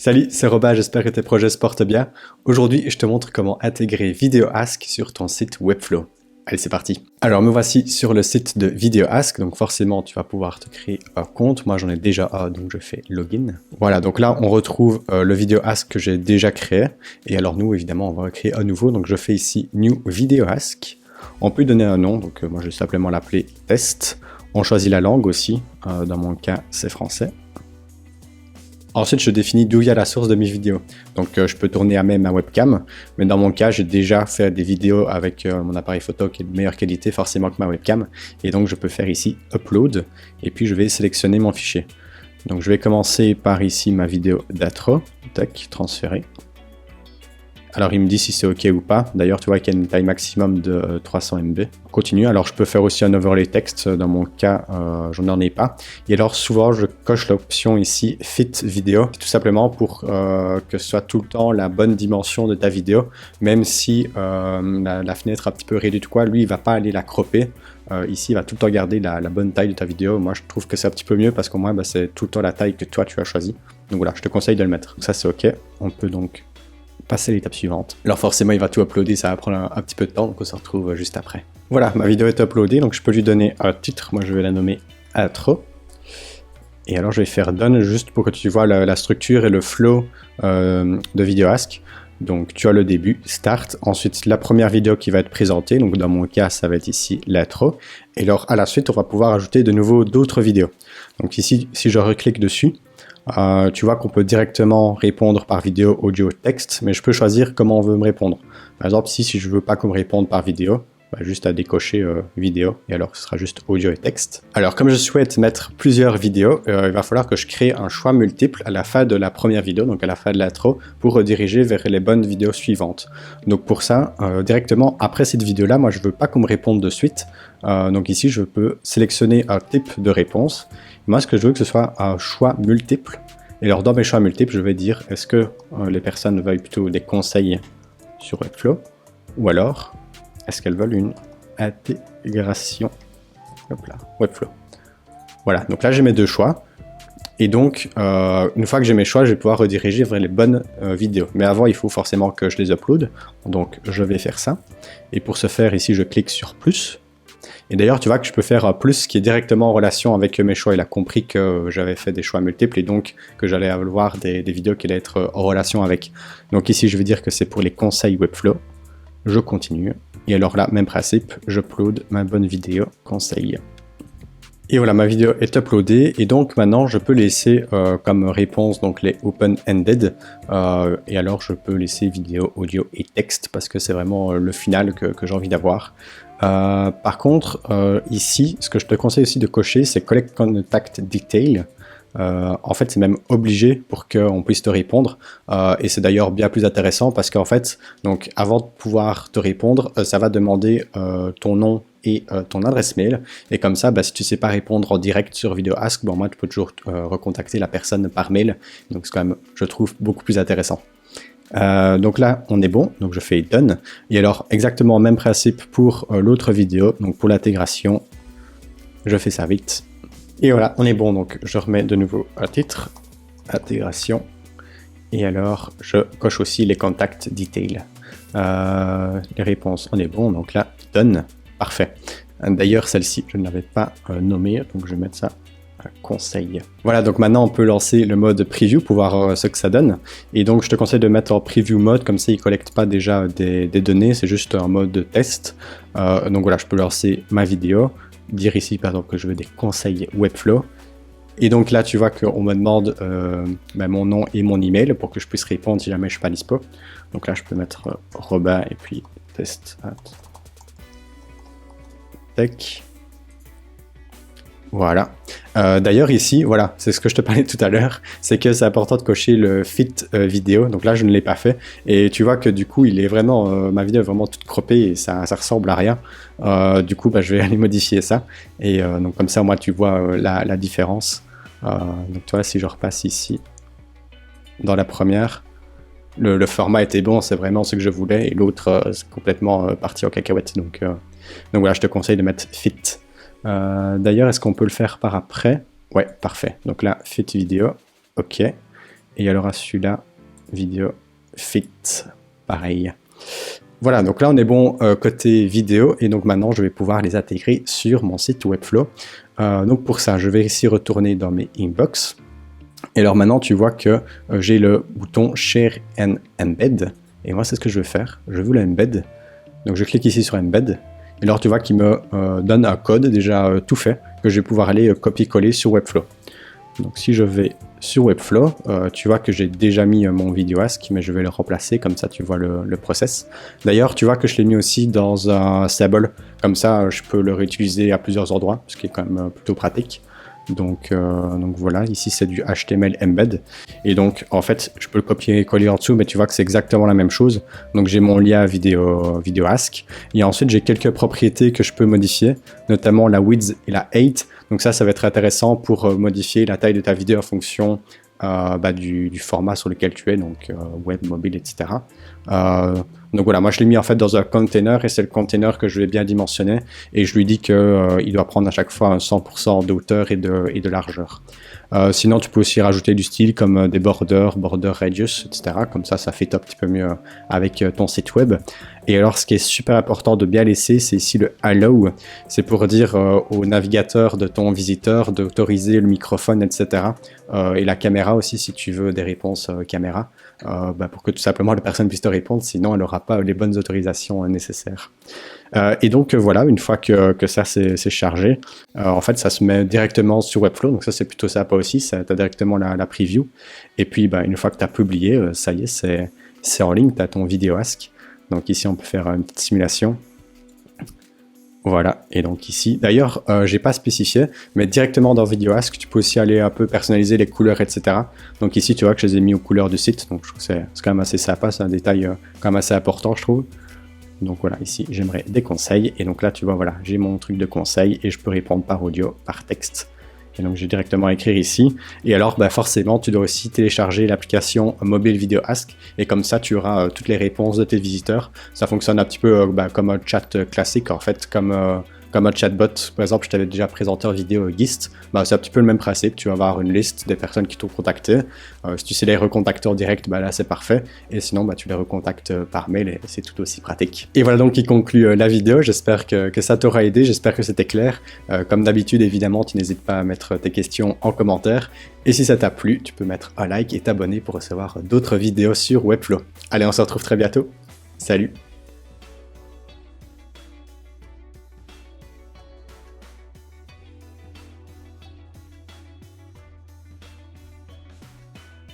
Salut, c'est Robin, j'espère que tes projets se portent bien. Aujourd'hui, je te montre comment intégrer VideoAsk sur ton site Webflow. Allez, c'est parti. Alors, me voici sur le site de VideoAsk, donc forcément, tu vas pouvoir te créer un compte. Moi, j'en ai déjà un, donc je fais login. Voilà, donc là, on retrouve le VideoAsk que j'ai déjà créé. Et alors, nous, évidemment, on va créer un nouveau. Donc, je fais ici New VideoAsk. On peut lui donner un nom, donc moi, je vais simplement l'appeler Test. On choisit la langue aussi. Dans mon cas, c'est français. Ensuite, je définis d'où vient la source de mes vidéos. Donc, je peux tourner à même ma webcam, mais dans mon cas, j'ai déjà fait des vidéos avec mon appareil photo qui est de meilleure qualité forcément que ma webcam. Et donc, je peux faire ici Upload, et puis je vais sélectionner mon fichier. Donc, je vais commencer par ici ma vidéo d'intro, tac, transférer. Alors, il me dit si c'est OK ou pas. D'ailleurs, tu vois qu'il y a une taille maximum de 300 MB. Continue. Alors, je peux faire aussi un overlay texte. Dans mon cas, je n'en ai pas. Et alors, souvent, je coche l'option ici Fit Vidéo, tout simplement pour que ce soit tout le temps la bonne dimension de ta vidéo. Même si la fenêtre est un petit peu réduite, quoi, lui, il va pas aller la cropper. Ici, il va tout le temps garder la bonne taille de ta vidéo. Moi, je trouve que c'est un petit peu mieux parce qu'au moins, c'est tout le temps la taille que toi, tu as choisi. Donc voilà, je te conseille de le mettre. Donc, ça, c'est OK. On peut donc passer à l'étape suivante. Alors forcément, il va tout uploader, ça va prendre un petit peu de temps, donc on se retrouve juste après. Voilà, ma vidéo est uploadée, donc je peux lui donner un titre. Moi, je vais la nommer Intro. Et alors, je vais faire Done juste pour que tu vois la structure et le flow de VideoAsk. Donc, tu as le début, Start. Ensuite, la première vidéo qui va être présentée. Donc, dans mon cas, ça va être ici l'intro. Et alors, à la suite, on va pouvoir ajouter de nouveau d'autres vidéos. Donc ici, si je reclique dessus, tu vois qu'on peut directement répondre par vidéo, audio, texte, mais je peux choisir comment on veut me répondre. Par exemple, ici, si je veux pas qu'on me réponde par vidéo, juste à décocher vidéo, et alors ce sera juste audio et texte. Alors, comme je souhaite mettre plusieurs vidéos, il va falloir que je crée un choix multiple à la fin de la première vidéo, donc à la fin de l'intro, pour rediriger vers les bonnes vidéos suivantes. Donc pour ça, directement après cette vidéo-là, moi je veux pas qu'on me réponde de suite, donc ici je peux sélectionner un type de réponse. Moi, ce que je veux que ce soit un choix multiple. Et alors, dans mes choix multiples, je vais dire est-ce que les personnes veulent plutôt des conseils sur Webflow ou alors est-ce qu'elles veulent une intégration Webflow. Voilà, donc là j'ai mes deux choix. Et donc, une fois que j'ai mes choix, je vais pouvoir rediriger vers les bonnes vidéos. Mais avant, il faut forcément que je les upload. Donc, je vais faire ça. Et pour ce faire, ici, je clique sur plus. Et d'ailleurs, tu vois que je peux faire un plus qui est directement en relation avec mes choix. Il a compris que j'avais fait des choix multiples et donc que j'allais avoir des vidéos qui allaient être en relation avec. Donc ici, je vais dire que c'est pour les conseils Webflow. Je continue. Et alors là, même principe, j'upload ma bonne vidéo conseil. Et voilà, ma vidéo est uploadée et donc maintenant je peux laisser comme réponse donc les open-ended et alors je peux laisser vidéo, audio et texte parce que c'est vraiment le final que j'ai envie d'avoir. Par contre, ici, ce que je te conseille aussi de cocher, c'est Collect Contact Detail. En fait, c'est même obligé pour qu'on puisse te répondre. Et c'est d'ailleurs bien plus intéressant parce qu'en fait, donc, avant de pouvoir te répondre, ça va demander ton nom et ton adresse mail. Et comme ça, si tu ne sais pas répondre en direct sur VideoAsk, moi, tu peux toujours recontacter la personne par mail. Donc, c'est quand même, je trouve, beaucoup plus intéressant. Donc là, on est bon, donc je fais Done. Et alors, exactement le même principe pour l'autre vidéo, donc pour l'intégration, je fais ça vite. Et voilà, on est bon, donc je remets de nouveau un titre, intégration, et alors je coche aussi les contacts detail. Les réponses, on est bon, donc là, Done, parfait. D'ailleurs, celle-ci, je ne l'avais pas nommée, donc je vais mettre ça. Conseil. Voilà, donc maintenant on peut lancer le mode preview pour voir ce que ça donne. Et donc je te conseille de mettre en preview mode, comme ça il ne collecte pas déjà des données, c'est juste un mode de test. Donc voilà, je peux lancer ma vidéo, dire ici par exemple que je veux des conseils Webflow. Et donc là tu vois qu'on me demande mon nom et mon email pour que je puisse répondre si jamais je suis pas dispo. Donc là je peux mettre Robin et puis test. Tac. Voilà. D'ailleurs ici, voilà, c'est ce que je te parlais tout à l'heure, c'est que c'est important de cocher le fit vidéo. Donc là, je ne l'ai pas fait. Et tu vois que du coup, il est vraiment, ma vidéo est vraiment toute croppée et ça ressemble à rien. Du coup, je vais aller modifier ça. Et donc comme ça, moi, tu vois la différence. Donc tu vois, si je repasse ici, dans la première, le format était bon, c'est vraiment ce que je voulais. Et l'autre, c'est complètement parti en cacahuète. Donc voilà, je te conseille de mettre fit. D'ailleurs, est-ce qu'on peut le faire par après? Ouais, parfait. Donc là, fit vidéo, ok. il y aura celui-là, Video Fit, pareil. Voilà, donc là on est bon côté vidéo, et donc maintenant je vais pouvoir les intégrer sur mon site Webflow. Donc pour ça, je vais ici retourner dans mes inbox. Et alors maintenant tu vois que j'ai le bouton Share and Embed. Et moi c'est ce que je vais faire, je veux l'embed. Donc je clique ici sur Embed. Et alors tu vois qu'il me donne un code déjà tout fait, que je vais pouvoir aller copier-coller sur Webflow. Donc si je vais sur Webflow, tu vois que j'ai déjà mis mon VideoAsk, mais je vais le remplacer, comme ça tu vois le process. D'ailleurs, tu vois que je l'ai mis aussi dans un stable, comme ça je peux le réutiliser à plusieurs endroits, ce qui est quand même plutôt pratique. Donc voilà, ici c'est du HTML embed, et donc en fait je peux le copier et coller en dessous, mais tu vois que c'est exactement la même chose. Donc j'ai mon lien VideoAsk, et ensuite j'ai quelques propriétés que je peux modifier, notamment la width et la height. Donc ça va être intéressant pour modifier la taille de ta vidéo en fonction du format sur lequel tu es, donc web, mobile, etc. Donc voilà, moi je l'ai mis en fait dans un container, et c'est le container que je vais bien dimensionner, et je lui dis qu'il doit prendre à chaque fois un 100% de hauteur et de largeur. Sinon tu peux aussi rajouter du style comme des border radius, etc. Comme ça fit un petit peu mieux avec ton site web. Et alors ce qui est super important de bien laisser, c'est ici le allow. C'est pour dire au navigateur de ton visiteur d'autoriser le microphone, etc. Et la caméra aussi, si tu veux des réponses caméra, pour que tout simplement la personne puisse te répondre, sinon elle n'aura pas les bonnes autorisations nécessaires. Et donc voilà, une fois que ça c'est chargé, en fait ça se met directement sur Webflow, donc ça c'est plutôt sympa aussi, tu as directement la preview, et puis une fois que tu as publié, ça y est, c'est en ligne, tu as ton VideoAsk. Donc ici on peut faire une petite simulation. Voilà, et donc ici, d'ailleurs, j'ai pas spécifié, mais directement dans VideoAsk, tu peux aussi aller un peu personnaliser les couleurs, etc. Donc ici, tu vois que je les ai mis aux couleurs du site, donc je trouve que c'est quand même assez sympa, c'est un détail quand même assez important, je trouve. Donc voilà, ici, j'aimerais des conseils, et donc là, tu vois, voilà, j'ai mon truc de conseils, et je peux répondre par audio, par texte. Et donc, je vais directement écrire ici. Et alors, forcément, tu dois aussi télécharger l'application mobile VideoAsk. Et comme ça, tu auras toutes les réponses de tes visiteurs. Ça fonctionne un petit peu comme un chat classique, en fait, comme un chatbot. Par exemple, je t'avais déjà présenté en vidéo Gist. C'est un petit peu le même principe. Tu vas avoir une liste des personnes qui t'ont contacté. Si tu sais les recontacter en direct, là, c'est parfait. Et sinon, tu les recontactes par mail, et c'est tout aussi pratique. Et voilà donc qui conclut la vidéo. J'espère que ça t'aura aidé. J'espère que c'était clair. Comme d'habitude, évidemment, tu n'hésites pas à mettre tes questions en commentaire. Et si ça t'a plu, tu peux mettre un like et t'abonner pour recevoir d'autres vidéos sur Webflow. Allez, on se retrouve très bientôt. Salut!